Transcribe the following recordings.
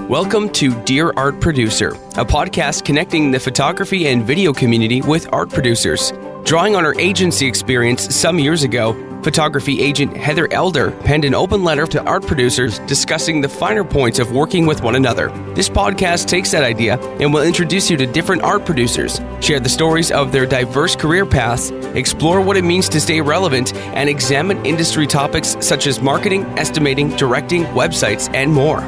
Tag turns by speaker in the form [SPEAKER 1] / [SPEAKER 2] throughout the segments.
[SPEAKER 1] Welcome to Dear Art Producer, a podcast connecting the photography and video community with art producers. Drawing on her agency experience some years ago, photography agent Heather Elder penned an open letter to art producers discussing the finer points of working with one another. This podcast takes that idea and will introduce you to different art producers, share the stories of their diverse career paths, explore what it means to stay relevant, and examine industry topics such as marketing, estimating, directing, websites, and more.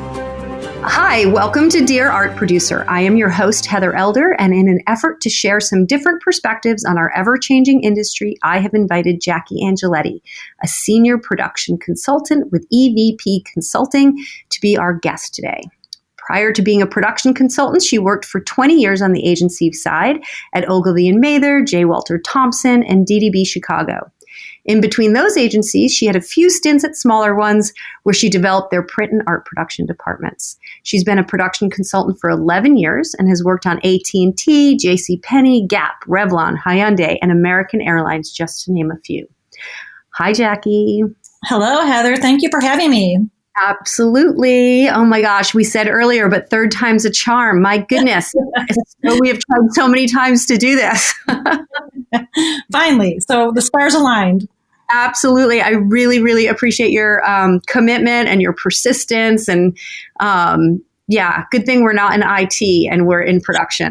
[SPEAKER 2] Hi, welcome to Dear Art Producer. I am your host, Heather Elder, and in an effort to share some different perspectives on our ever-changing industry, I have invited Jacki Angeletti, a senior production consultant with EVP Consulting, to be our guest today. Prior to being a production consultant, she worked for 20 years on the agency side at Ogilvy and Mather, J. Walter Thompson, and DDB Chicago. In between those agencies, she had a few stints at smaller ones where she developed their print and art production departments. She's been a production consultant for 11 years and has worked on AT&T, JCPenney, Gap, Revlon, Hyundai, and American Airlines, just to name a few. Hi, Jacki.
[SPEAKER 3] Hello, Heather. Thank you for having me.
[SPEAKER 2] Absolutely. Oh my gosh, we said earlier, but third time's a charm. My goodness. We have tried so many times to do this.
[SPEAKER 3] Finally. So the stars aligned.
[SPEAKER 2] Absolutely. I really, really appreciate your commitment and your persistence. And good thing we're not in IT and we're in production.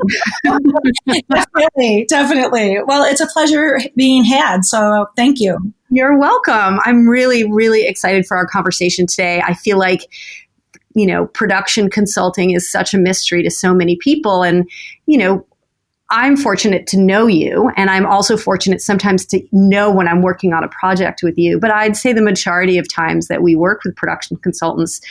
[SPEAKER 3] Definitely. Well, it's a pleasure being had. So thank you.
[SPEAKER 2] You're welcome. I'm really, really excited for our conversation today. I feel like, production consulting is such a mystery to so many people. And, I'm fortunate to know you, and I'm also fortunate sometimes to know when I'm working on a project with you. But I'd say the majority of times that we work with production consultants,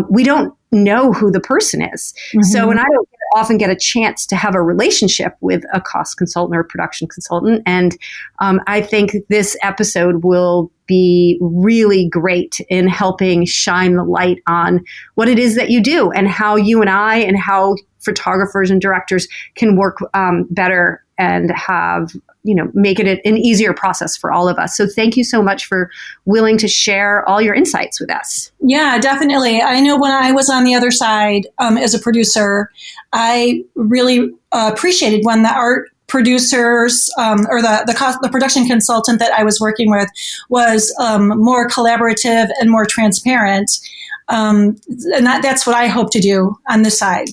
[SPEAKER 2] we don't know who the person is. Mm-hmm. So, and I don't often get a chance to have a relationship with a cost consultant or a production consultant. And I think this episode will be really great in helping shine the light on what it is that you do and how you and I and how photographers and directors can work better and have, make it an easier process for all of us. So thank you so much for willing to share all your insights with us.
[SPEAKER 3] Yeah, definitely. I know when I was on the other side as a producer, I really appreciated when the art producers or the production consultant that I was working with was more collaborative and more transparent. And that's what I hope to do on this side.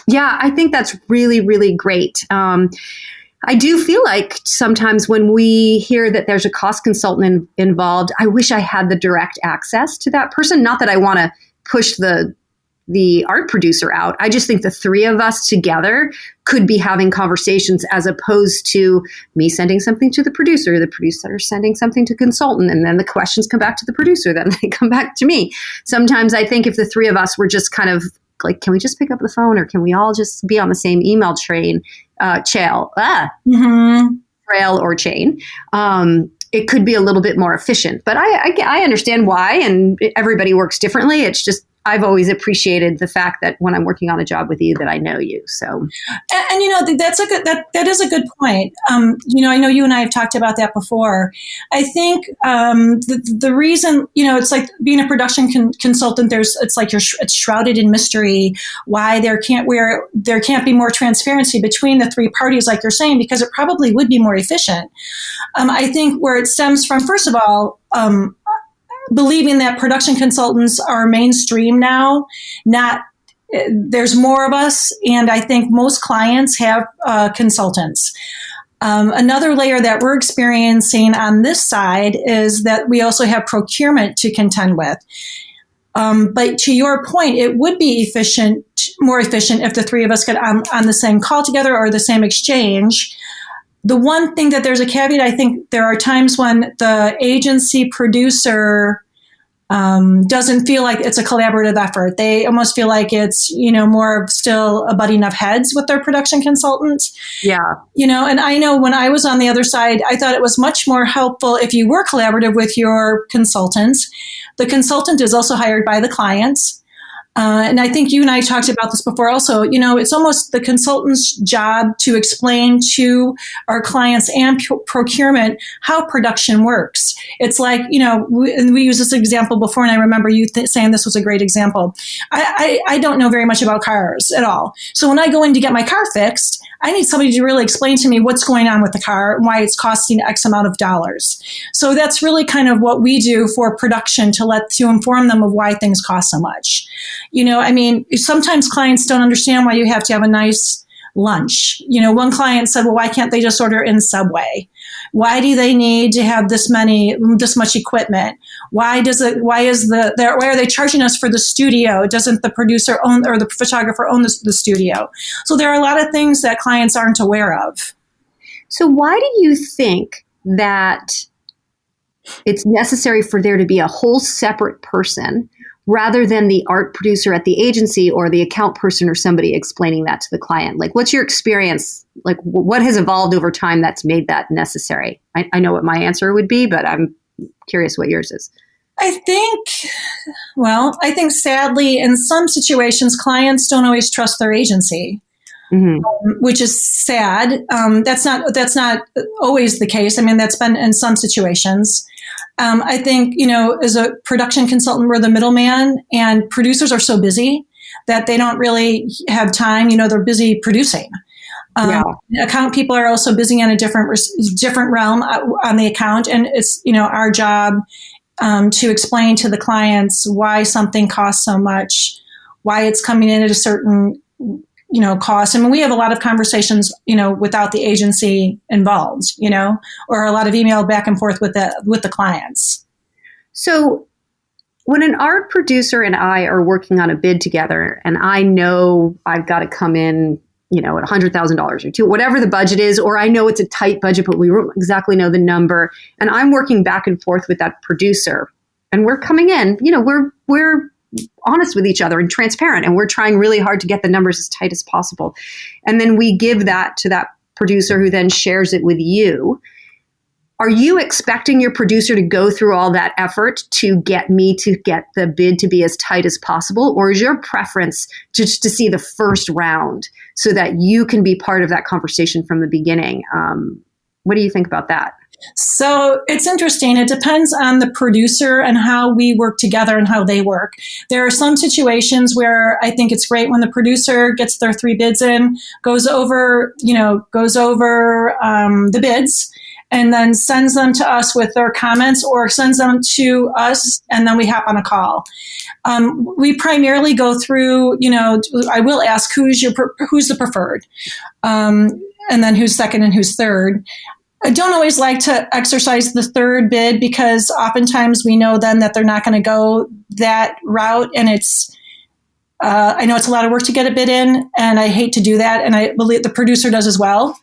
[SPEAKER 2] Yeah, I think that's really, really great. I do feel like sometimes when we hear that there's a cost consultant involved, I wish I had the direct access to that person. Not that I want to push the art producer out. I just think the three of us together could be having conversations as opposed to me sending something to the producer sending something to consultant, and then the questions come back to the producer, then they come back to me. Sometimes I think if the three of us were just kind of like, can we just pick up the phone, or can we all just be on the same email trail or chain? It could be a little bit more efficient, but I understand why, and everybody works differently. It's just, I've always appreciated the fact that when I'm working on a job with you, that I know you. So,
[SPEAKER 3] and that's a good, that is a good point. I know you and I have talked about that before. I think the reason, it's like being a production consultant. It's shrouded in mystery. Why there can't be more transparency between the three parties, like you're saying, because it probably would be more efficient. I think where it stems from, first of all, believing that production consultants are mainstream now, there's more of us, and I think most clients have consultants. Another layer that we're experiencing on this side is that we also have procurement to contend with. But to your point, it would be more efficient if the three of us got on the same call together or the same exchange. The one thing that there's a caveat, I think there are times when the agency producer doesn't feel like it's a collaborative effort. They almost feel like it's, more of still a butting of heads with their production consultants.
[SPEAKER 2] Yeah.
[SPEAKER 3] And I know when I was on the other side, I thought it was much more helpful if you were collaborative with your consultants. The consultant is also hired by the clients. And I think you and I talked about this before also. It's almost the consultant's job to explain to our clients and procurement how production works. It's like, we used this example before, and I remember you saying this was a great example. I don't know very much about cars at all. So when I go in to get my car fixed, I need somebody to really explain to me what's going on with the car and why it's costing X amount of dollars. So that's really kind of what we do for production to inform them of why things cost so much. Sometimes clients don't understand why you have to have a nice lunch. One client said, well, why can't they just order in Subway? Why do they need to have this much equipment? Why are they charging us for the studio? Doesn't the producer own, or the photographer own the studio? So there are a lot of things that clients aren't aware of.
[SPEAKER 2] So why do you think that it's necessary for there to be a whole separate person rather than the art producer at the agency or the account person or somebody explaining that to the client? Like, what's your experience? Like, what has evolved over time that's made that necessary? I know what my answer would be, but I'm curious what yours is.
[SPEAKER 3] I think sadly, in some situations, clients don't always trust their agency. Mm-hmm. Which is sad. That's not always the case. I mean, that's been in some situations. I think, as a production consultant, we're the middleman, and producers are so busy that they don't really have time. They're busy producing. Account people are also busy in a different realm on the account. And it's, our job to explain to the clients why something costs so much, why it's coming in at a certain cost. I mean, we have a lot of conversations, without the agency involved, or a lot of email back and forth with the clients.
[SPEAKER 2] So when an art producer and I are working on a bid together, and I know I've got to come in, at $100,000 or two, whatever the budget is, or I know it's a tight budget, but we don't exactly know the number, and I'm working back and forth with that producer, and we're coming in, we're honest with each other and transparent, and we're trying really hard to get the numbers as tight as possible. And then we give that to that producer who then shares it with you. Are you expecting your producer to go through all that effort to get me to get the bid to be as tight as possible? Or is your preference just to see the first round so that you can be part of that conversation from the beginning? What do you think about that?
[SPEAKER 3] So it's interesting. It depends on the producer and how we work together and how they work. There are some situations where I think it's great when the producer gets their 3 bids in, goes over the bids, and then sends them to us with their comments, or sends them to us, and then we hop on a call. We primarily go through, I will ask who's the preferred, and then who's second and who's third. I don't always like to exercise the third bid, because oftentimes we know then that they're not going to go that route, and I know it's a lot of work to get a bid in, and I hate to do that, and I believe the producer does as well.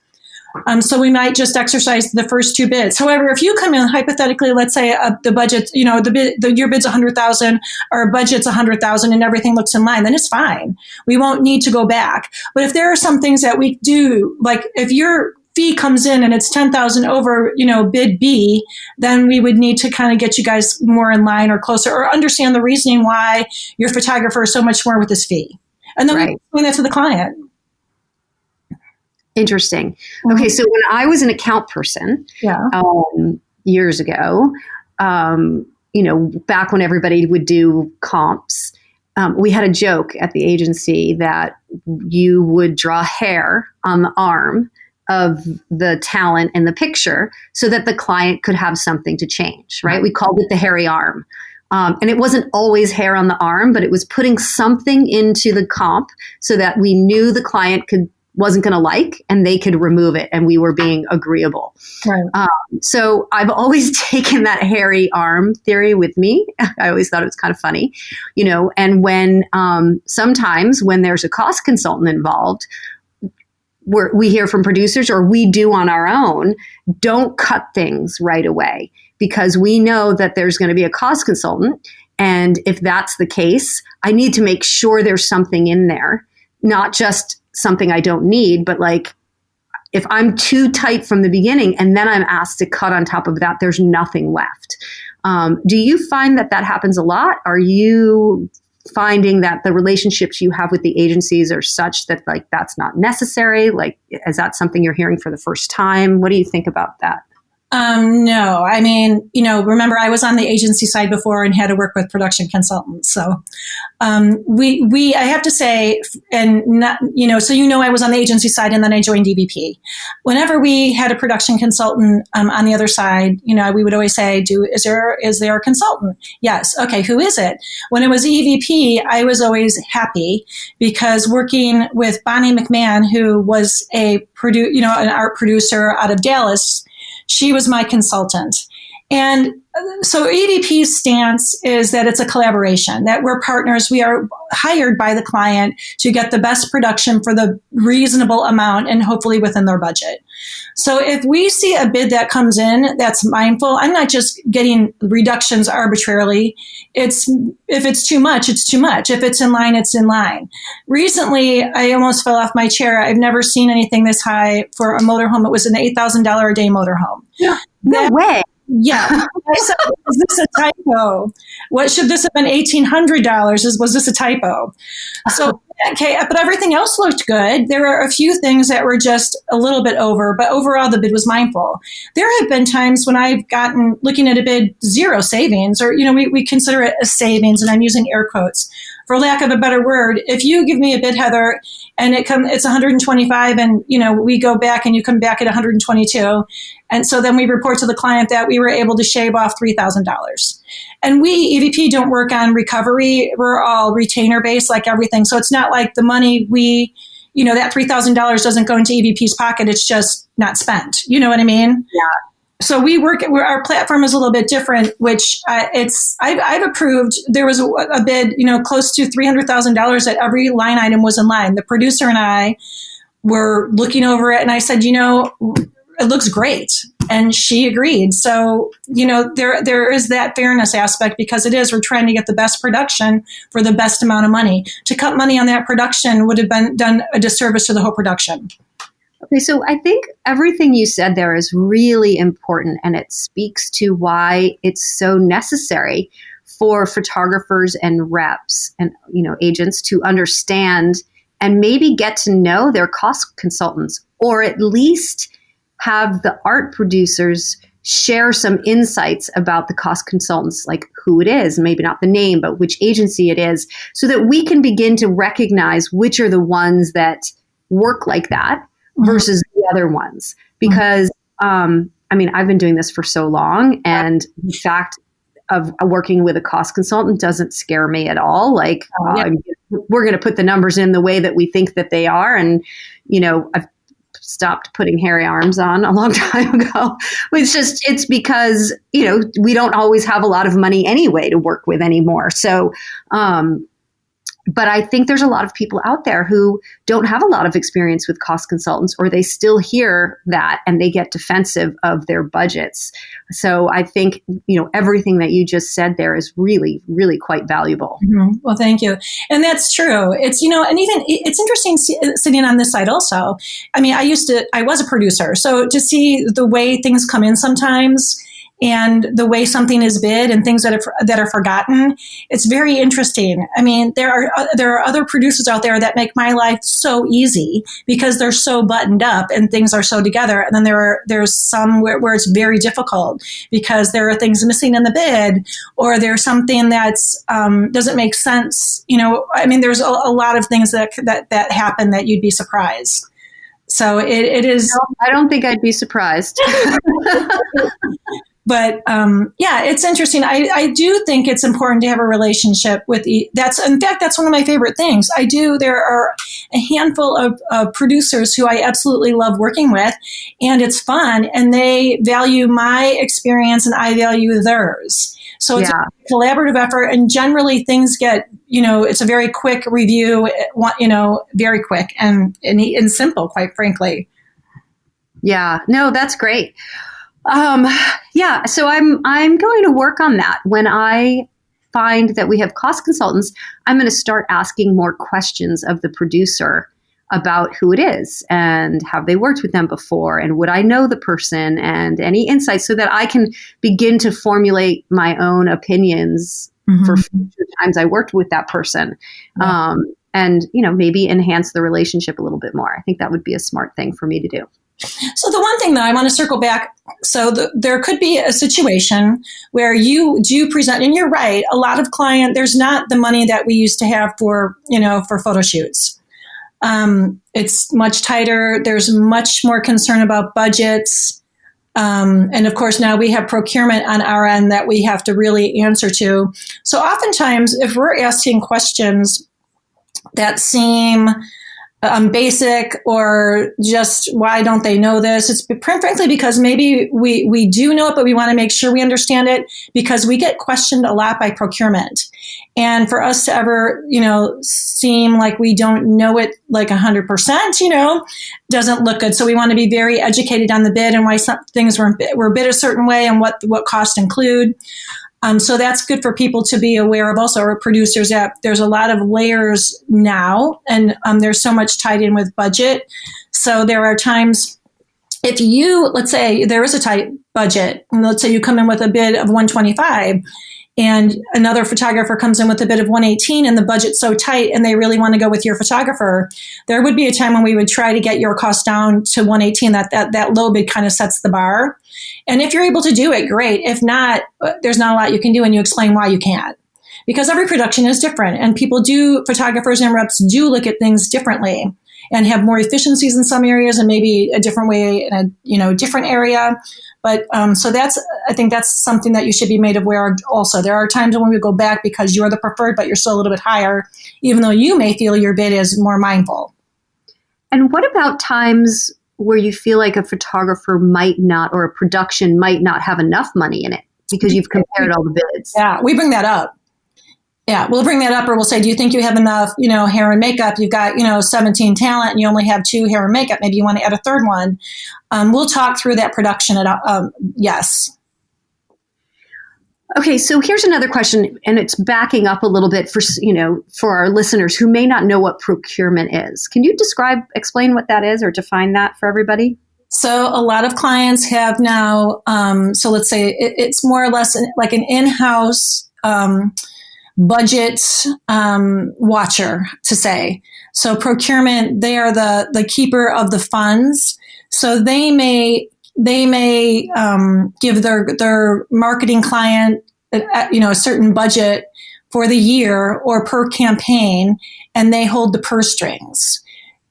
[SPEAKER 3] So we might just exercise the first 2 bids. However, if you come in, hypothetically, let's say the budget, your bid's $100,000, our budget's $100,000, and everything looks in line, then it's fine. We won't need to go back. But if there are some things that we do, like if your fee comes in and it's 10,000 over, bid B, then we would need to kind of get you guys more in line or closer, or understand the reasoning why your photographer is so much more with his fee. And then we explain that to the client.
[SPEAKER 2] Interesting. Okay. So when I was an account person, years ago, back when everybody would do comps, we had a joke at the agency that you would draw hair on the arm of the talent in the picture so that the client could have something to change, right? We called it the hairy arm. And it wasn't always hair on the arm, but it was putting something into the comp so that we knew the client wasn't going to like, and they could remove it, and we were being agreeable. Right. So I've always taken that hairy arm theory with me. I always thought it was kind of funny, and when sometimes when there's a cost consultant involved, we hear from producers, or we do on our own, don't cut things right away, because we know that there's going to be a cost consultant. And if that's the case, I need to make sure there's something in there, not just something I don't need, but like if I'm too tight from the beginning and then I'm asked to cut on top of that, there's nothing left. Do you find that happens a lot? Are you finding that the relationships you have with the agencies are such that like that's not necessary? Like, is that something you're hearing for the first time? What do you think about that?
[SPEAKER 3] No, I mean, remember I was on the agency side before and had to work with production consultants. So, I have to say, and not, I was on the agency side and then I joined EVP. Whenever we had a production consultant, on the other side, we would always say, is there a consultant? Yes. Okay. Who is it? When it was EVP, I was always happy because working with Bonnie McMahon, who was an art producer out of Dallas, she was my consultant. And so EVP's stance is that it's a collaboration, that we're partners. We are hired by the client to get the best production for the reasonable amount and hopefully within their budget. So if we see a bid that comes in that's mindful, I'm not just getting reductions arbitrarily. If it's too much, it's too much. If it's in line, it's in line. Recently, I almost fell off my chair. I've never seen anything this high for a motorhome. It was an $8,000 a day motorhome.
[SPEAKER 2] Yeah. No way.
[SPEAKER 3] Yeah. I said, was this a typo? What should this have been $1,800? Was this a typo? So, okay, but everything else looked good. There are a few things that were just a little bit over, but overall the bid was mindful. There have been times when I've gotten, looking at a bid, zero savings, or, we consider it a savings, and I'm using air quotes. For lack of a better word, if you give me a bid, Heather, and it's 125 and, we go back and you come back at 122. And so then we report to the client that we were able to shave off $3,000. And we, EVP, don't work on recovery. We're all retainer based like everything. So it's not like the money that $3,000 doesn't go into EVP's pocket. It's just not spent. You know what I mean?
[SPEAKER 2] Yeah.
[SPEAKER 3] So our platform is a little bit different, which I've approved. There was a bid, close to $300,000 that every line item was in line. The producer and I were looking over it and I said, it looks great. And she agreed. So, there is that fairness aspect because we're trying to get the best production for the best amount of money. To cut money on that production would have been done a disservice to the whole production.
[SPEAKER 2] Okay, so I think everything you said there is really important, and it speaks to why it's so necessary for photographers and reps and agents to understand and maybe get to know their cost consultants, or at least have the art producers share some insights about the cost consultants, like who it is, maybe not the name, but which agency it is, so that we can begin to recognize which are the ones that work like that versus the other ones. Because, I've been doing this for so long, and the fact of working with a cost consultant doesn't scare me at all. Like, we're going to put the numbers in the way that we think that they are. And, I've stopped putting hairy arms on a long time ago. It's because, we don't always have a lot of money anyway to work with anymore. So, but I think there's a lot of people out there who don't have a lot of experience with cost consultants, or they still hear that and they get defensive of their budgets. So I think, everything that you just said there is really, really quite valuable.
[SPEAKER 3] Mm-hmm. Well, thank you. And that's true. It's, and even it's interesting sitting on this side also. I was a producer. So to see the way things come in sometimes, and the way something is bid and things that are forgotten, it's very interesting. There are other producers out there that make my life so easy because they're so buttoned up and things are so together. And then there's some where it's very difficult because there are things missing in the bid, or there's something that's doesn't make sense. There's a lot of things that happen that you'd be surprised. So it is.
[SPEAKER 2] No, I don't think I'd be surprised.
[SPEAKER 3] But it's interesting. I do think it's important to have a relationship with that's one of my favorite things. There are a handful of producers who I absolutely love working with, and it's fun, and they value my experience and I value theirs. So it's a collaborative effort, and generally things get, it's a very quick review, very quick and simple, quite frankly.
[SPEAKER 2] Yeah, no, that's great. So I'm going to work on that. When I find that we have cost consultants, I'm going to start asking more questions of the producer about who it is and have they worked with them before, and would I know the person, and any insights, so that I can begin to formulate my own opinions for future times I worked with that person.
[SPEAKER 3] Yeah.
[SPEAKER 2] And, maybe enhance the relationship a little bit more. I think that would be a smart thing for me to do.
[SPEAKER 3] So the one thing that I want to circle back, so there could be a situation where you do present, and you're right, a lot of there's not the money that we used to have for photo shoots. It's much tighter. There's much more concern about budgets. And of course, now we have procurement on our end that we have to really answer to. So oftentimes, if we're asking questions that seem basic or just why don't they know this? It's frankly because maybe we do know it, but we want to make sure we understand it because we get questioned a lot by procurement. And for us to ever, seem like we don't know it like 100%, doesn't look good. So we want to be very educated on the bid and why some things were bid a certain way and what costs include. So that's good for people to be aware of also, or producers, that there's a lot of layers now and there's so much tied in with budget. So there are times if let's say there is a tight budget, and let's say you come in with a bid of 125 and another photographer comes in with a bid of 118 and the budget's so tight and they really want to go with your photographer, there would be a time when we would try to get your cost down to 118. That low bid kind of sets the bar. And if you're able to do it, great. If not, there's not a lot you can do, and you explain why you can't. Because every production is different, and photographers and reps do look at things differently and have more efficiencies in some areas and maybe a different way in a different area. But so I think that's something that you should be made aware of also. There are times when we go back because you're the preferred, but you're still a little bit higher, even though you may feel your bid is more mindful.
[SPEAKER 2] And what about times where you feel like a photographer might not, or a production might not have enough money in it because you've compared all the bids?
[SPEAKER 3] Yeah, we bring that up. Yeah, we'll bring that up, or we'll say, do you think you have enough, hair and makeup? You've got, 17 talent and you only have 2 hair and makeup. Maybe you want to add a third one. We'll talk through that production. Yes.
[SPEAKER 2] Okay, so here's another question, and it's backing up a little bit for our listeners who may not know what procurement is. Can you explain what that is or define that for everybody?
[SPEAKER 3] So a lot of clients have now, so let's say it's more or less like an in-house budget watcher, to say. So procurement, they are the keeper of the funds. So they may give their marketing client a certain budget for the year or per campaign, and they hold the purse strings.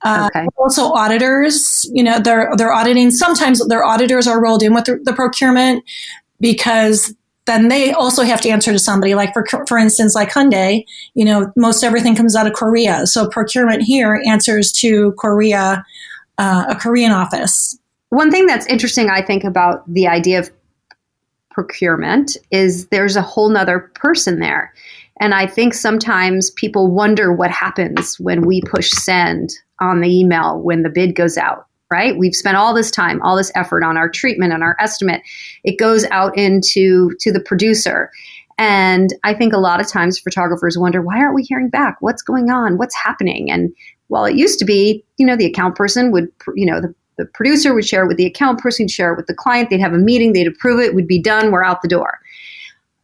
[SPEAKER 3] Okay. Also auditors, they're auditing. Sometimes their auditors are rolled in with the procurement because then they also have to answer to somebody. Like for instance, like Hyundai, most everything comes out of Korea. So procurement here answers to Korea, a Korean office.
[SPEAKER 2] One thing that's interesting, I think, about the idea of procurement is there's a whole nother person there. And I think sometimes people wonder what happens when we push send on the email when the bid goes out. Right? We've spent all this time, all this effort on our treatment and our estimate. It goes out to the producer. And I think a lot of times photographers wonder, why aren't we hearing back? What's going on? What's happening? And while it used to be, the account person would, the producer would share it with the account person, share it with the client. They'd have a meeting, they'd approve it, would be done, we're out the door.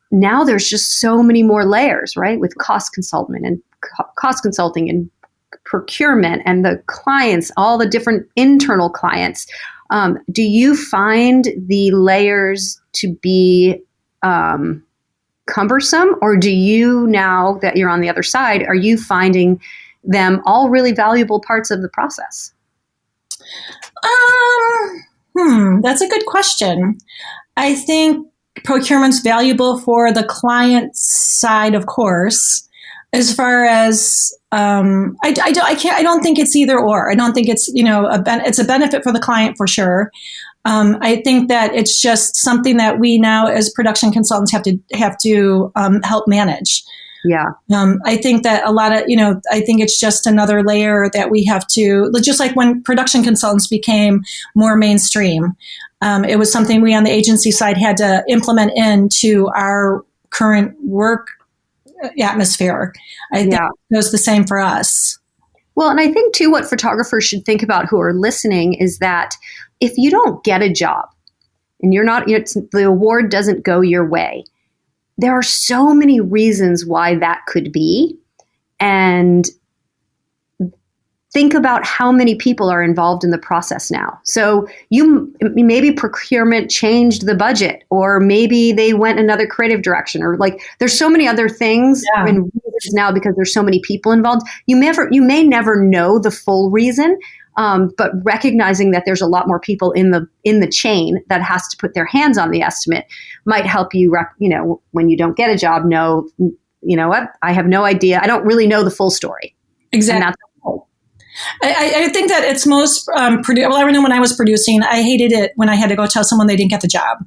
[SPEAKER 2] Now there's just so many more layers, right? With cost consulting and procurement and the clients, all the different internal clients. Do you find the layers to be cumbersome, or do you, now that you're on the other side, are you finding them all really valuable parts of the process?
[SPEAKER 3] That's a good question. I think procurement's valuable for the client side, of course. As far as I don't think it's either or. I don't think it's it's a benefit for the client for sure. I think that it's just something that we now as production consultants have to help manage.
[SPEAKER 2] Yeah.
[SPEAKER 3] I think that a lot of I think it's just another layer that we have to, just like when production consultants became more mainstream. It was something we on the agency side had to implement into our current work atmosphere. I think it was the same for us.
[SPEAKER 2] Well, and I think too, what photographers should think about who are listening is that if you don't get a job and you're not, the award doesn't go your way, there are so many reasons why that could be. And think about how many people are involved in the process now. So maybe procurement changed the budget, or maybe they went another creative direction, or like there's so many other things and reasons now because there's so many people involved. You may never know the full reason, but recognizing that there's a lot more people in the chain that has to put their hands on the estimate might help you. When you don't get a job, know what, I have no idea. I don't really know the full story.
[SPEAKER 3] Exactly. And that's I think that it's most, I know when I was producing, I hated it when I had to go tell someone they didn't get the job.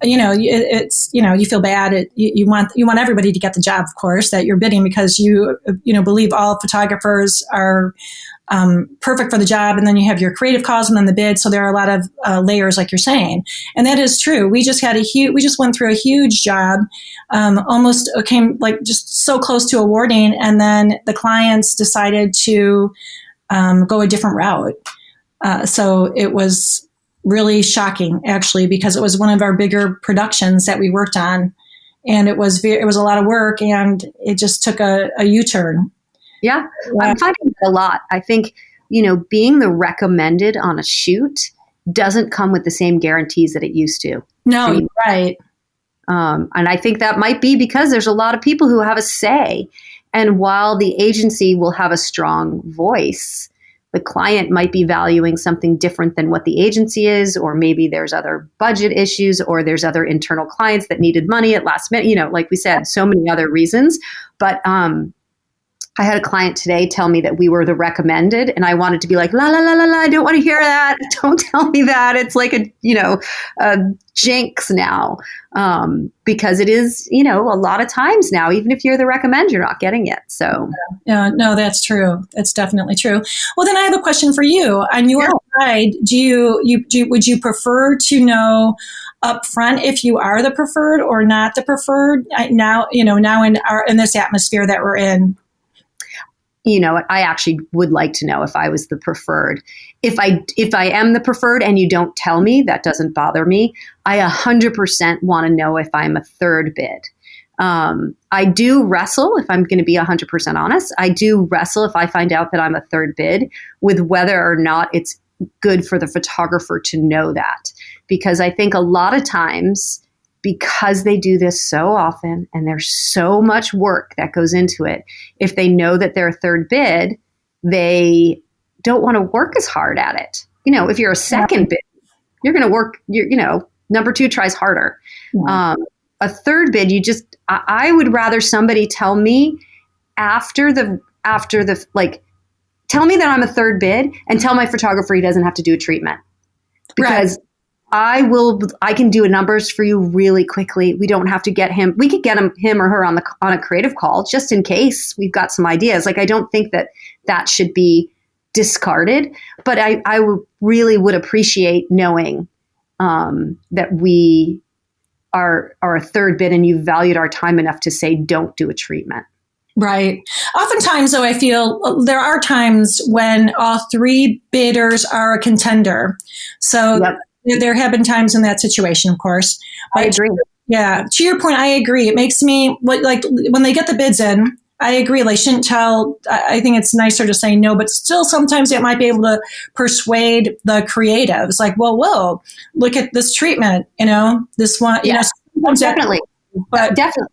[SPEAKER 3] You feel bad. You want everybody to get the job, of course, that you're bidding, because you believe all photographers are perfect for the job. And then you have your creative calls and then the bid. So there are a lot of layers, like you're saying. And that is true. We just went through a huge job, almost came like just so close to awarding. And then the clients decided to go a different route. So it was really shocking, actually, because it was one of our bigger productions that we worked on, and it was a lot of work, and it just took a U-turn.
[SPEAKER 2] Yeah, I'm finding that a lot. I think, being the recommended on a shoot doesn't come with the same guarantees that it used to.
[SPEAKER 3] No, you're right.
[SPEAKER 2] And I think that might be because there's a lot of people who have a say. And while the agency will have a strong voice, the client might be valuing something different than what the agency is, or maybe there's other budget issues, or there's other internal clients that needed money at last minute, like we said, so many other reasons. But I had a client today tell me that we were the recommended, and I wanted to be like, la, la, la, la, la, I don't want to hear that. Don't tell me that. It's like a jinx now, because it is, a lot of times now, even if you're the recommend, you're not getting it. So,
[SPEAKER 3] yeah, no, that's true. That's definitely true. Well, then I have a question for you. On your side, would you prefer to know upfront if you are the preferred or not the preferred? Now in this atmosphere that we're in.
[SPEAKER 2] I actually would like to know if I was the preferred. If I am the preferred and you don't tell me, that doesn't bother me. I 100% want to know if I'm a third bid. I do wrestle, if I'm going to be 100% honest, I do wrestle if I find out that I'm a third bid with whether or not it's good for the photographer to know that. Because I think a lot of times, because they do this so often and there's so much work that goes into it, if they know that they're a third bid, they don't want to work as hard at it. If you're a second bid, you're going to work, number two tries harder. Yeah. A third bid, I would rather somebody tell me after the tell me that I'm a third bid and tell my photographer he doesn't have to do a treatment. Because I can do numbers for you really quickly. We don't have to get him. We could get him or her on a creative call just in case we've got some ideas. Like, I don't think that should be discarded, but I really would appreciate knowing that we are a third bid and you valued our time enough to say, don't do a treatment.
[SPEAKER 3] Right. Oftentimes, though, I feel there are times when all three bidders are a contender. So there have been times in that situation, of course.
[SPEAKER 2] I agree.
[SPEAKER 3] Yeah. To your point, I agree. It makes me, like, when they get the bids in, I agree. They shouldn't tell. I think it's nicer to say no, but still sometimes it might be able to persuade the creatives. Like, whoa, look at this treatment, this one,
[SPEAKER 2] definitely. Definitely.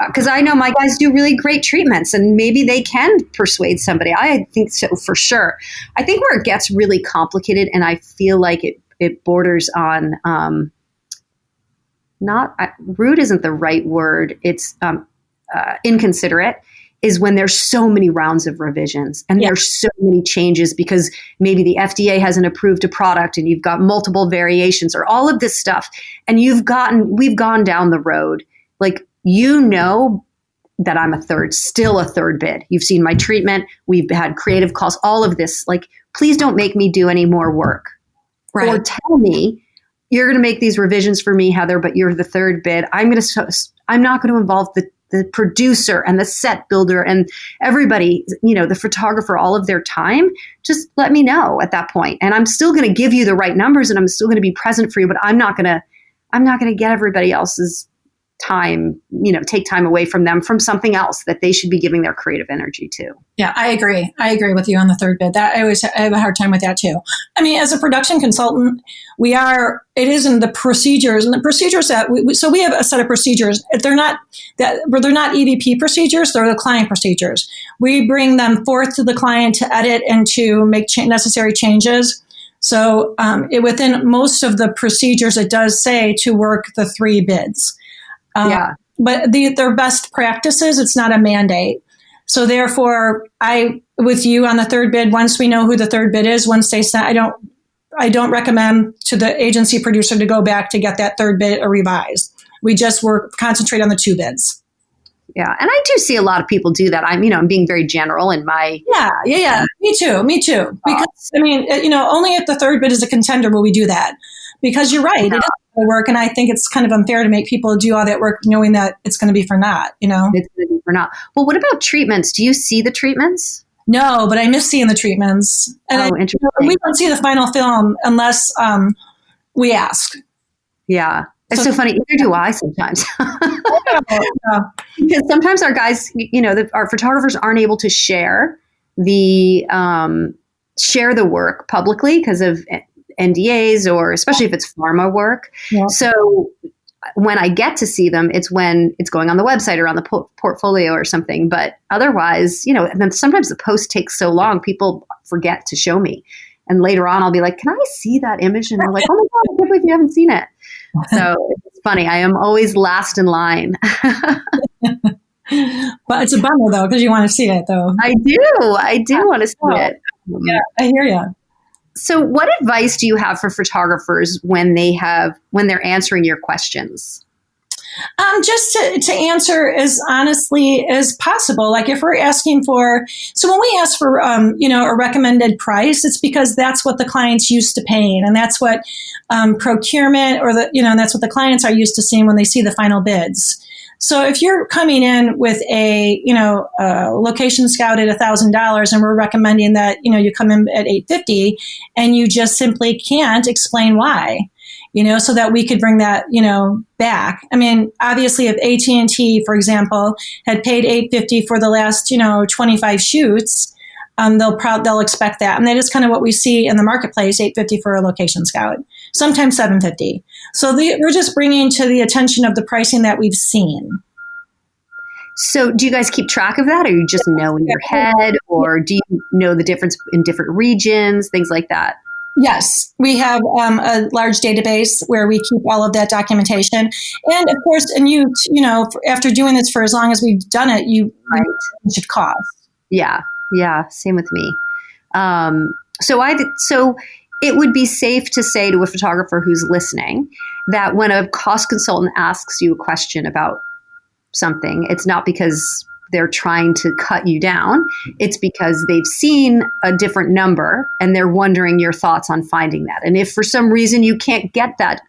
[SPEAKER 2] Because I know my guys do really great treatments, and maybe they can persuade somebody. I think so for sure. I think where it gets really complicated, and I feel like it borders on rude isn't the right word. It's inconsiderate, is when there's so many rounds of revisions and there's so many changes because maybe the FDA hasn't approved a product and you've got multiple variations or all of this stuff. And we've gone down the road. Like, that I'm still a third bid. You've seen my treatment. We've had creative calls, all of this. Like, please don't make me do any more work. Right. Or tell me, you're going to make these revisions for me, Heather, but you're the third bid. I'm not going to involve the producer and the set builder and everybody, the photographer, all of their time. Just let me know at that point. And I'm still going to give you the right numbers and I'm still going to be present for you, but I'm not going to get everybody else's time, take time away from them from something else that they should be giving their creative energy to.
[SPEAKER 3] Yeah, I agree. I agree with you on the third bid. That I have a hard time with that too. I mean, as a production consultant, it is in the procedures, and the procedures that we have a set of procedures. They're not EVP procedures. They're the client procedures. We bring them forth to the client to edit and to make necessary changes. So within most of the procedures, it does say to work the 3 bids. But they're best practices. It's not a mandate. So therefore, with you on the third bid, once we know who the third bid is, once they send, I don't recommend to the agency producer to go back to get that third bid revised. We just concentrate on the 2 bids.
[SPEAKER 2] Yeah. And I do see a lot of people do that. I'm being very general in my.
[SPEAKER 3] Yeah. Me too. Because, only if the third bid is a contender will we do that. Because you're right. It is work. And I think it's kind of unfair to make people do all that work knowing that it's going to be for naught,
[SPEAKER 2] It's going to be for naught. Well, what about treatments? Do you see the treatments?
[SPEAKER 3] No, but I miss seeing the treatments. And
[SPEAKER 2] interesting.
[SPEAKER 3] We don't see the final film unless we ask.
[SPEAKER 2] Yeah. It's so funny. Neither do I sometimes. Because sometimes our guys, our photographers aren't able to share the work publicly because of NDAs, or especially if it's pharma work. Yeah. So when I get to see them, it's when it's going on the website or on the portfolio or something. But otherwise, and then sometimes the post takes so long, people forget to show me. And later on, I'll be like, can I see that image? And they're like, oh my God, I can't believe you haven't seen it. So it's funny. I am always last in line.
[SPEAKER 3] But it's a bummer, though, because you want to see it, though.
[SPEAKER 2] I do want to see it.
[SPEAKER 3] Yeah, I hear you.
[SPEAKER 2] So what advice do you have for photographers when they're answering your questions?
[SPEAKER 3] Just to answer as honestly as possible. Like if we're asking so when we ask for, a recommended price, it's because that's what the client's used to paying. And that's what procurement that's what the clients are used to seeing when they see the final bids. So if you're coming in with a location scout at $1,000 and we're recommending that, you come in at $850 and you just simply can't explain why, so that we could bring that, back. I mean, obviously if AT&T, for example, had paid $850 for the last, 25 shoots, they'll expect that. And that is kind of what we see in the marketplace, $850 for a location scout, sometimes $750. So we're just bringing to the attention of the pricing that we've seen.
[SPEAKER 2] So do you guys keep track of that, or you just know in your head, or do you know the difference in different regions, things like that?
[SPEAKER 3] Yes, we have a large database where we keep all of that documentation. And of course, after doing this for as long as we've done it, it should cost.
[SPEAKER 2] Yeah, same with me. So it would be safe to say to a photographer who's listening that when a cost consultant asks you a question about something, it's not because they're trying to cut you down. It's because they've seen a different number and they're wondering your thoughts on finding that. And if for some reason you can't get that,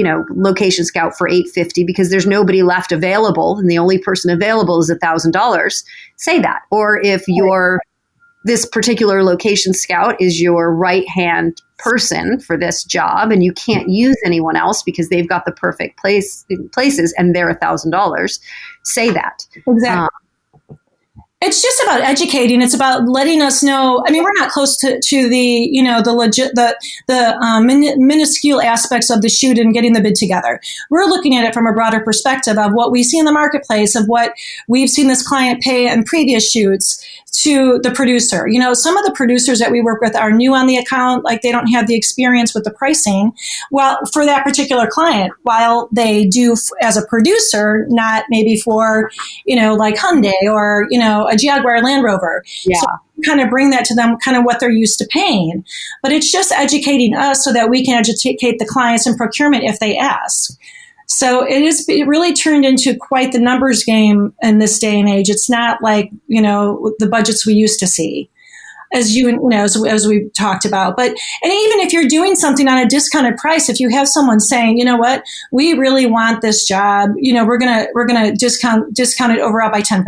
[SPEAKER 2] location scout for $850 because there's nobody left available and the only person available is $1,000, say that. Or if this particular location scout is your right-hand person for this job and you can't use anyone else because they've got the perfect places and they're $1,000, say that.
[SPEAKER 3] Exactly. It's just about educating. It's about letting us know. I mean, we're not close to the minuscule aspects of the shoot and getting the bid together. We're looking at it from a broader perspective of what we see in the marketplace, of what we've seen this client pay in previous shoots to the producer. Some of the producers that we work with are new on the account, like they don't have the experience with the pricing. Well, for that particular client, while they do as a producer, not maybe for, like Hyundai or, a Jaguar Land Rover. Yeah. So kind of bring that to them, kind of what they're used to paying. But it's just educating us so that we can educate the clients in procurement if they ask. So it really turned into quite the numbers game in this day and age. It's not like, the budgets we used to see. as as we talked about. But, and even if you're doing something on a discounted price, if you have someone saying, you know what, we really want this job, we're gonna discount it overall by 10%.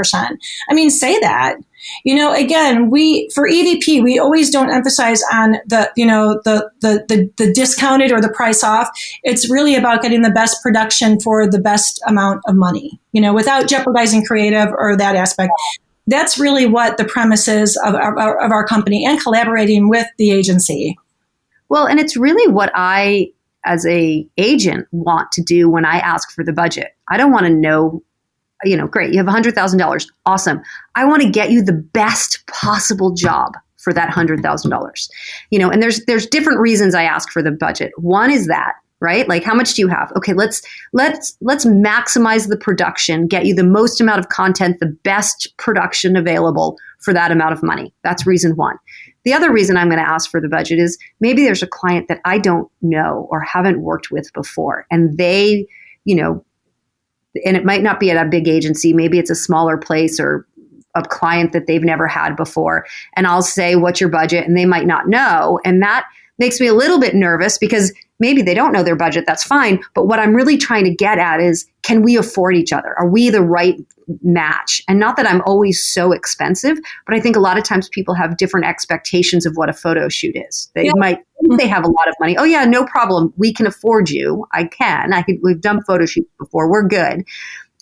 [SPEAKER 3] I mean, say that. Again, for EVP, we always don't emphasize on the discounted or the price off. It's really about getting the best production for the best amount of money, without jeopardizing creative or that aspect. That's really what the premise is of our company, and collaborating with the agency.
[SPEAKER 2] Well, and it's really what I, as a agent, want to do when I ask for the budget. I don't want to know, great, you have $100,000. Awesome. I want to get you the best possible job for that $100,000. And there's different reasons I ask for the budget. One is that, right? Like, how much do you have? Okay, let's maximize the production, get you the most amount of content, the best production available for that amount of money. That's reason one. The other reason I'm going to ask for the budget is maybe there's a client that I don't know or haven't worked with before, and they, and it might not be at a big agency, maybe it's a smaller place or a client that they've never had before. And I'll say, what's your budget? And they might not know. And that makes me a little bit nervous, because maybe they don't know their budget. That's fine. But what I'm really trying to get at is, can we afford each other? Are we the right match? And not that I'm always so expensive, but I think a lot of times people have different expectations of what a photo shoot is. They might think they have a lot of money. Oh yeah, no problem. We can afford you. We've done photo shoots before. We're good.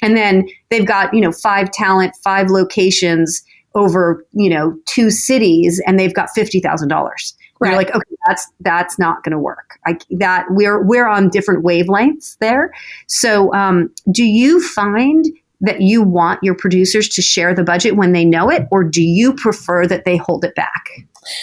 [SPEAKER 2] And then they've got, 5 talent, 5 locations over, 2 cities, and they've got $50,000. Right. You're like, okay, that's not going to work. We're on different wavelengths there. So, do you find that you want your producers to share the budget when they know it, or do you prefer that they hold it back?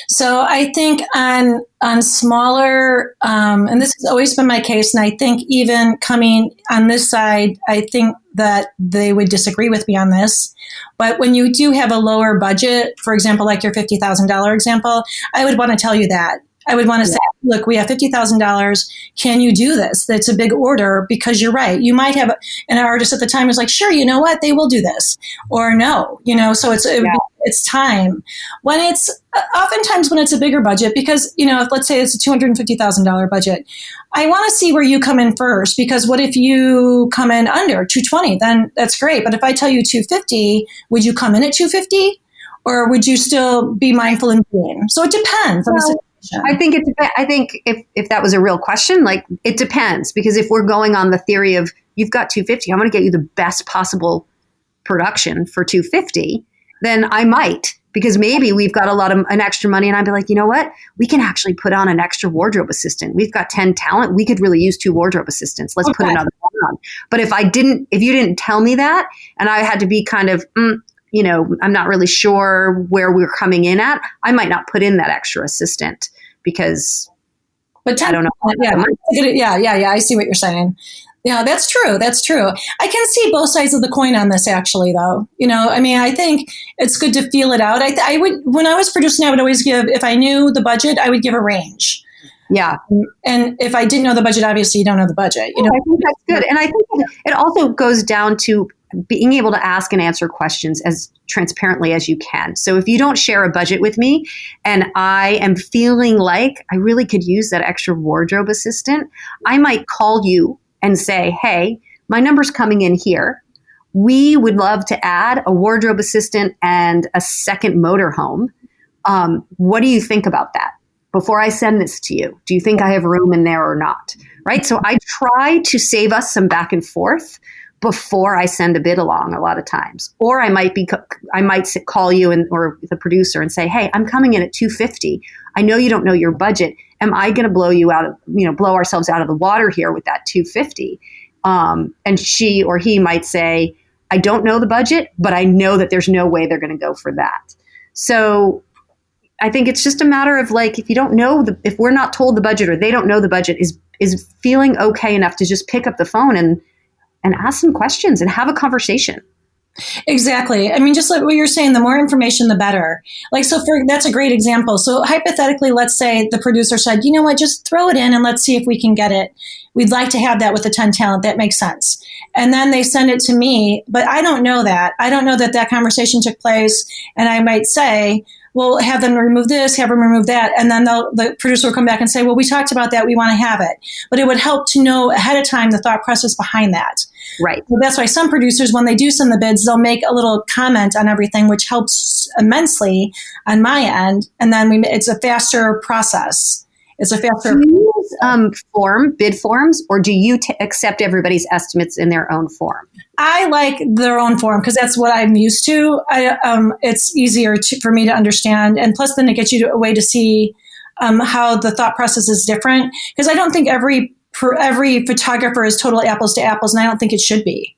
[SPEAKER 3] So I think on smaller, and this has always been my case, and I think even coming on this side, I think that they would disagree with me on this. But when you do have a lower budget, for example, like your $50,000 example, I would want to tell you that. I would want to say, look, we have $50,000. Can you do this? That's a big order, because you're right. You might have an artist at the time who's like, sure, you know what? They will do this, or no, so it's time. When it's oftentimes when it's a bigger budget, because, if let's say it's a $250,000 budget, I want to see where you come in first, because what if you come in under 220? Then that's great. But if I tell you 250, would you come in at 250, or would you still be mindful in doing? So it depends on the situation.
[SPEAKER 2] I think if that was a real question, like, it depends, because if we're going on the theory of you've got 250, I'm going to get you the best possible production for 250, then I might, because maybe we've got an extra money, and I'd be like, you know what, we can actually put on an extra wardrobe assistant. We've got 10 talent. We could really use 2 wardrobe assistants. Let's put another one on. But if you didn't tell me that, and I had to be kind of, I'm not really sure where we're coming in at, I might not put in that extra assistant, because I don't know.
[SPEAKER 3] Yeah. I see what you're saying. Yeah, that's true. I can see both sides of the coin on this, actually, though. I think it's good to feel it out. I would, when I was producing, I would always if I knew the budget, I would give a range.
[SPEAKER 2] Yeah.
[SPEAKER 3] And if I didn't know the budget, obviously you don't know the budget.
[SPEAKER 2] I think that's good. And I think it also goes down to being able to ask and answer questions as transparently as you can. So if you don't share a budget with me, and I am feeling like I really could use that extra wardrobe assistant, I might call you and say, hey, my number's coming in here. We would love to add a wardrobe assistant and a second motorhome. What do you think about that? Before I send this to you, do you think I have room in there or not? Right? So I try to save us some back and forth before I send a bid along a lot of times. Or I might call you or the producer and say, hey, I'm coming in at 250. I know you don't know your budget. Am I going to blow ourselves out of the water here with that 250? And she or he might say, I don't know the budget, but I know that there's no way they're going to go for that. So I think it's just a matter of, like, if you don't know, if we're not told the budget, or they don't know the budget, is feeling okay enough to just pick up the phone and ask some questions and have a conversation.
[SPEAKER 3] Exactly. I mean, just like what you're saying, the more information, the better. Like, that's a great example. So hypothetically, let's say the producer said, you know what, just throw it in and let's see if we can get it. We'd like to have that with the 10 talent. That makes sense. And then they send it to me, but I don't know that. I don't know that conversation took place. And I might say, we'll have them remove this, have them remove that. And then the producer will come back and say, well, we talked about that. We want to have it. But it would help to know ahead of time the thought process behind that.
[SPEAKER 2] Right.
[SPEAKER 3] So that's why some producers, when they do send the bids, they'll make a little comment on everything, which helps immensely on my end. And then it's a faster process. It's a faster.
[SPEAKER 2] Do you use bid forms, or do you accept everybody's estimates in their own form?
[SPEAKER 3] I like their own form because that's what I'm used to. It's easier for me to understand. And plus, then it gets you a way to see how the thought process is different. Because I don't think every photographer is totally apples to apples, and I don't think it should be.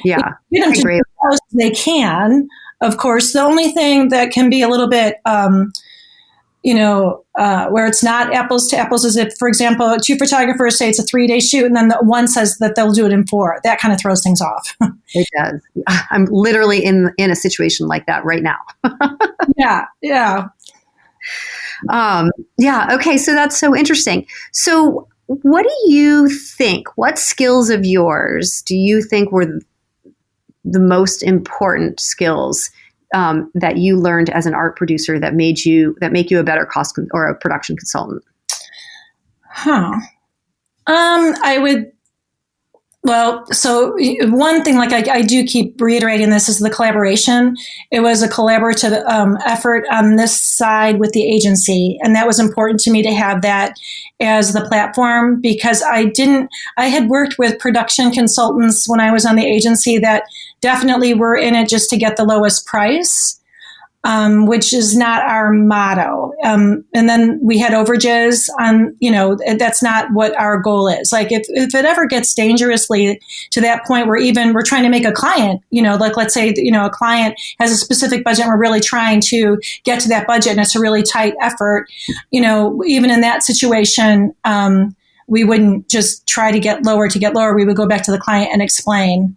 [SPEAKER 2] Yeah,
[SPEAKER 3] You know, to as they can, of course. The only thing that can be a little bit, where it's not apples to apples is if, for example, two photographers say it's a 3-day shoot, and then the one says that they'll do it in 4. That kind of throws things off.
[SPEAKER 2] It does. I'm literally in a situation like that right now.
[SPEAKER 3] Yeah.
[SPEAKER 2] Okay. So that's so interesting. So what do you think? What skills of yours do you think were the most important skills that you learned as an art producer that make you a better cost or a production consultant? So one thing, like I do keep reiterating this, is the collaboration. It was a collaborative effort on this side with the agency. And that was important to me to have that as the platform, because I had worked with production consultants when I was on the agency that definitely were in it just to get the lowest price. Which is not our motto. And then we had overages on, that's not what our goal is. Like if it ever gets dangerously to that point where even we're trying to make a client, like let's say, a client has a specific budget and we're really trying to get to that budget and it's a really tight effort, even in that situation, we wouldn't just try to get lower. We would go back to the client and explain,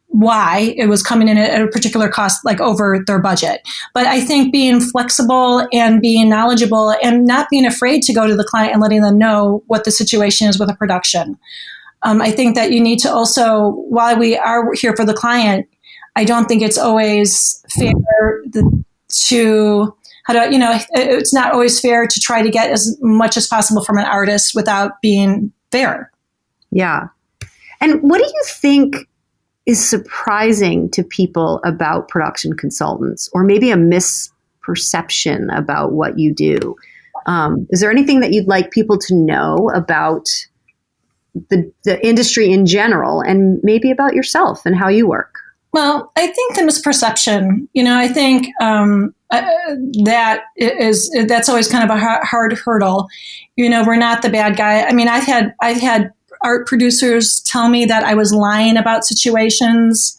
[SPEAKER 2] why it was coming in at a particular cost, like over their budget. But I think being flexible and being knowledgeable and not being afraid to go to the client and letting them know what the situation is with a production. I think that you need to also, while we are here for the client, I don't think it's always fair it's not always fair to try to get as much as possible from an artist without being fair. Yeah. And what do you think is surprising to people about production consultants, or maybe a misperception about what you do? Is there anything that you'd like people to know about the industry in general, and maybe about yourself and how you work?
[SPEAKER 3] Well, I think the misperception, I think that's always kind of a hard hurdle. We're not the bad guy. I mean, I've had art producers tell me that I was lying about situations.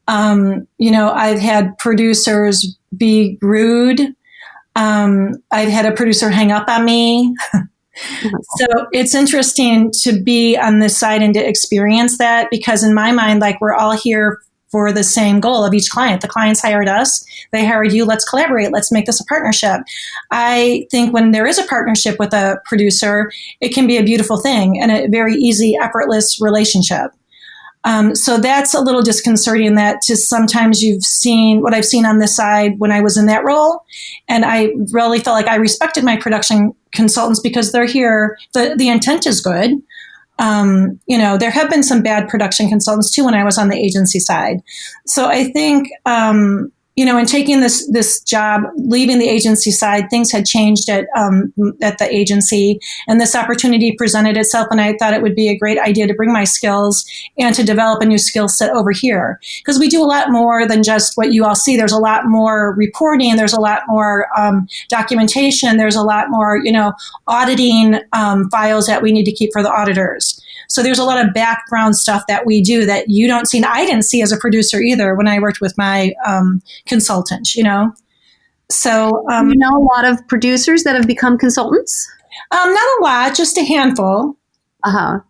[SPEAKER 3] I've had producers be rude. I've had a producer hang up on me. So it's interesting to be on this side and to experience that, because in my mind, like, we're all here for the same goal of each client. The clients hired us, they hired you, let's collaborate, let's make this a partnership. I think when there is a partnership with a producer, it can be a beautiful thing and a very easy, effortless relationship. So that's a little disconcerting, that just sometimes you've seen what I've seen on this side when I was in that role. And I really felt like I respected my production consultants because they're here. The intent is good. There have been some bad production consultants too when I was on the agency side. So I think, in taking this job, leaving the agency side, things had changed at the agency, and this opportunity presented itself. And I thought it would be a great idea to bring my skills and to develop a new skill set over here, because we do a lot more than just what you all see. There's a lot more reporting. There's a lot more documentation. There's a lot more, auditing files that we need to keep for the auditors. So there's a lot of background stuff that we do that you don't see. And I didn't see as a producer either when I worked with my consultant, So,
[SPEAKER 2] a lot of producers that have become consultants?
[SPEAKER 3] Not a lot, just a handful.
[SPEAKER 2] Uh-huh.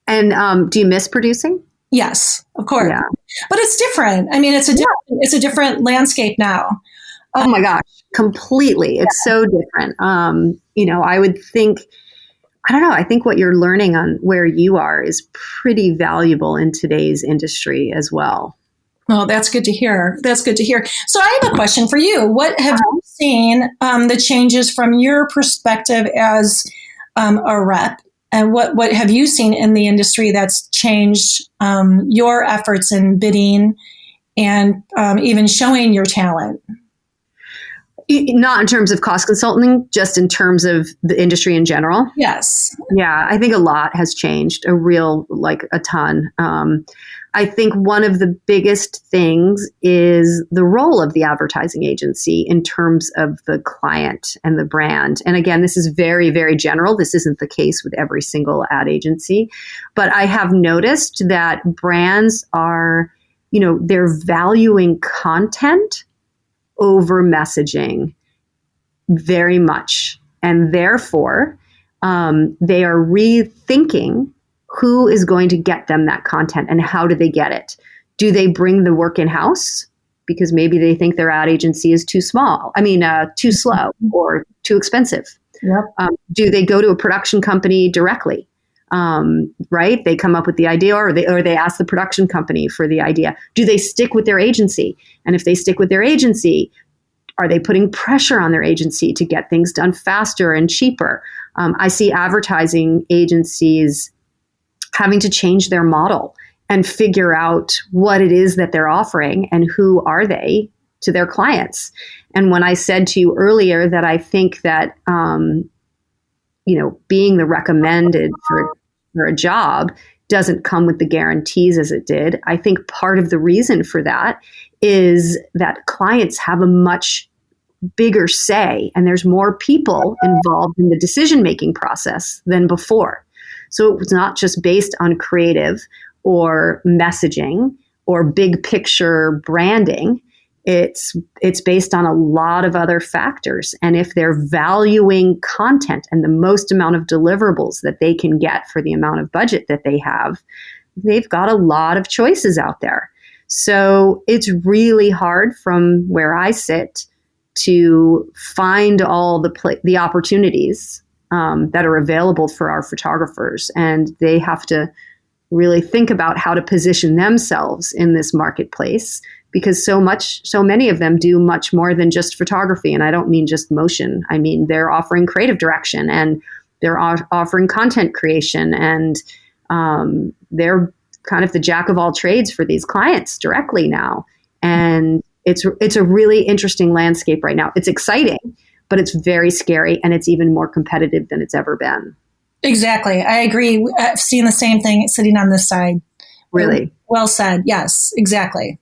[SPEAKER 2] And do you miss producing?
[SPEAKER 3] Yes, of course. Yeah. But it's different. I mean, it's a different landscape now.
[SPEAKER 2] Oh my gosh, completely. It's so different. I would think, I don't know, I think what you're learning on where you are is pretty valuable in today's industry as well.
[SPEAKER 3] Oh, that's good to hear. That's good to hear. So I have a question for you. What have you seen the changes from your perspective as a rep? And what have you seen in the industry that's changed your efforts in bidding and even showing your talent?
[SPEAKER 2] Not in terms of cost consulting, just in terms of the industry in general.
[SPEAKER 3] Yes.
[SPEAKER 2] Yeah, I think a lot has changed, a ton. I think one of the biggest things is the role of the advertising agency in terms of the client and the brand. And again, this is very, very general. This isn't the case with every single ad agency. But I have noticed that brands are, they're valuing content over messaging very much. And therefore, they are rethinking who is going to get them that content and how do they get it? Do they bring the work in-house? Because maybe they think their ad agency is too slow or too expensive.
[SPEAKER 3] Yep.
[SPEAKER 2] Do they go to a production company directly? Right? They come up with the idea or they ask the production company for the idea. Do they stick with their agency? And if they stick with their agency, are they putting pressure on their agency to get things done faster and cheaper? I see advertising agencies having to change their model and figure out what it is that they're offering and who are they to their clients. And when I said to you earlier that I think that, being the recommended for a job doesn't come with the guarantees as it did, I think part of the reason for that is that clients have a much bigger say and there's more people involved in the decision-making process than before. So it's not just based on creative or messaging or big picture branding. It's based on a lot of other factors. And if they're valuing content and the most amount of deliverables that they can get for the amount of budget that they have, they've got a lot of choices out there. So it's really hard from where I sit to find all the opportunities that are available for our photographers. And they have to really think about how to position themselves in this marketplace because so many of them do much more than just photography. And I don't mean just motion. I mean, they're offering creative direction and they're offering content creation and they're kind of the jack of all trades for these clients directly now. And it's a really interesting landscape right now. It's exciting, but it's very scary and it's even more competitive than it's ever been.
[SPEAKER 3] Exactly. I agree. I've seen the same thing sitting on this side.
[SPEAKER 2] Really?
[SPEAKER 3] Well said. Yes, exactly.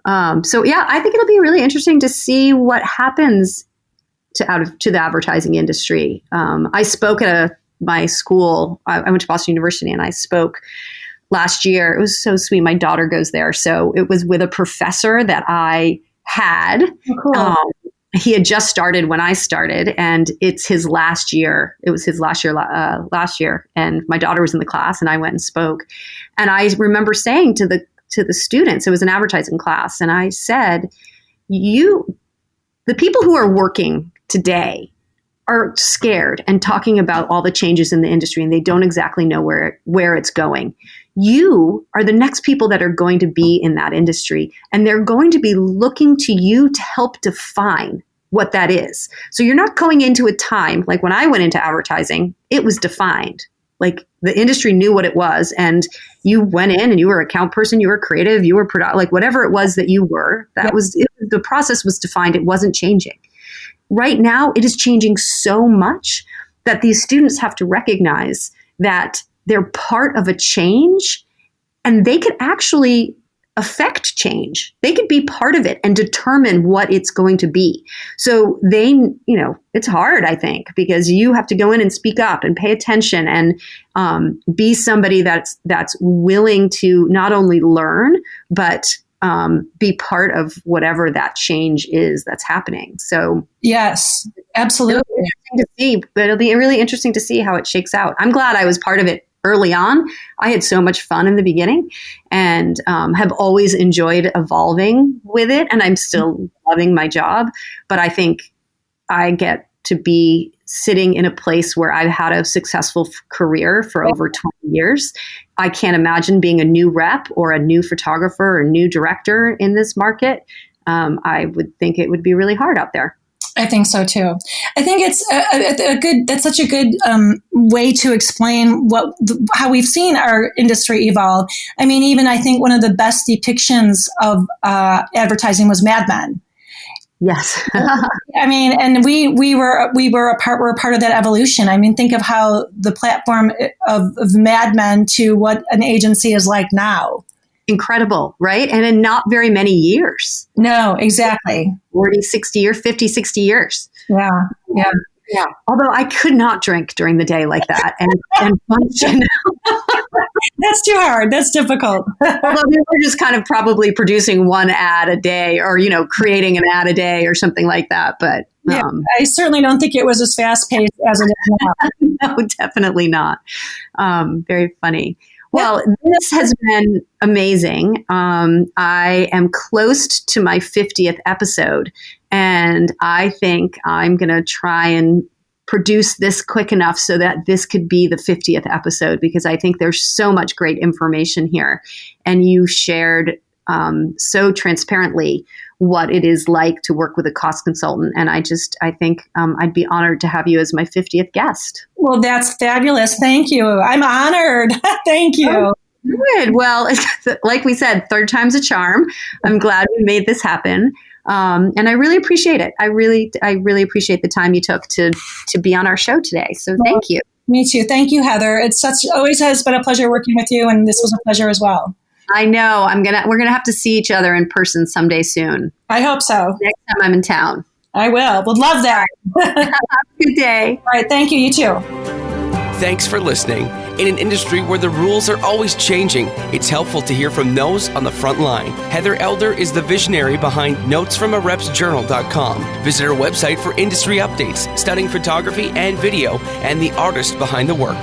[SPEAKER 2] So yeah, I think it'll be really interesting to see what happens to the advertising industry. I spoke at my school. I went to Boston University and I spoke last year. It was so sweet. My daughter goes there. So it was with a professor that I had.
[SPEAKER 3] Oh, cool.
[SPEAKER 2] He had just started when I started, and it's his last year. It was his last year. And my daughter was in the class, and I went and spoke. And I remember saying to the students, it was an advertising class, and I said, the people who are working today are scared and talking about all the changes in the industry, and they don't exactly know where it's going. You are the next people that are going to be in that industry, and they're going to be looking to you to help define what that is. So you're not going into a time like when I went into advertising, it was defined. Like the industry knew what it was, and you went in and you were account person, you were creative, you were like whatever it was that you were, the process was defined. It wasn't changing. Right now, it is changing so much that these students have to recognize that they're part of a change and they could actually affect change. They could be part of it and determine what it's going to be. So it's hard, I think, because you have to go in and speak up and pay attention and be somebody that's willing to not only learn, but be part of whatever that change is that's happening. So
[SPEAKER 3] yes, absolutely.
[SPEAKER 2] It'll be really interesting to see how it shakes out. I'm glad I was part of it early on. I had so much fun in the beginning and have always enjoyed evolving with it. And I'm still loving my job. But I think I get to be sitting in a place where I've had a successful career for over 20 years. I can't imagine being a new rep or a new photographer or a new director in this market. I would think it would be really hard out there.
[SPEAKER 3] I think so too. I think it's that's such a good way to explain how we've seen our industry evolve. I mean, even I think one of the best depictions of advertising was Mad Men.
[SPEAKER 2] Yes.
[SPEAKER 3] I mean, and we were a part of that evolution. I mean, think of how the platform of Mad Men to what an agency is like now.
[SPEAKER 2] Incredible, right? And in not very many years.
[SPEAKER 3] No, exactly.
[SPEAKER 2] 40, 60 or 50, 60 years.
[SPEAKER 3] Yeah. Yeah.
[SPEAKER 2] Yeah. Although I could not drink during the day like that and function.
[SPEAKER 3] That's too hard. That's difficult.
[SPEAKER 2] Although we were just kind of probably producing one ad a day or, creating an ad a day or something like that. But
[SPEAKER 3] yeah, I certainly don't think it was as fast paced as it is
[SPEAKER 2] No,
[SPEAKER 3] now.
[SPEAKER 2] definitely not. Very funny. Well, this has been amazing. I am close to my 50th episode, and I think I'm going to try and produce this quick enough so that this could be the 50th episode, because I think there's so much great information here. And you shared so transparently what it is like to work with a cost consultant. And I think I'd be honored to have you as my 50th guest.
[SPEAKER 3] Well, that's fabulous. Thank you. I'm honored. Thank you. Oh,
[SPEAKER 2] good. Well, like we said, third time's a charm. I'm glad we made this happen. And I really appreciate it. I really appreciate the time you took to be on our show today. So thank you.
[SPEAKER 3] Me too. Thank you, Heather. Always has been a pleasure working with you. And this was a pleasure as well.
[SPEAKER 2] I know. We're gonna have to see each other in person someday soon.
[SPEAKER 3] I hope so.
[SPEAKER 2] Next time I'm in town.
[SPEAKER 3] I will. Would love that.
[SPEAKER 2] Have a good day.
[SPEAKER 3] All right. Thank you. You too.
[SPEAKER 1] Thanks for listening. In an industry where the rules are always changing, it's helpful to hear from those on the front line. Heather Elder is the visionary behind notesfromarepsjournal.com. Visit her website for industry updates, stunning photography and video, and the artist behind the work.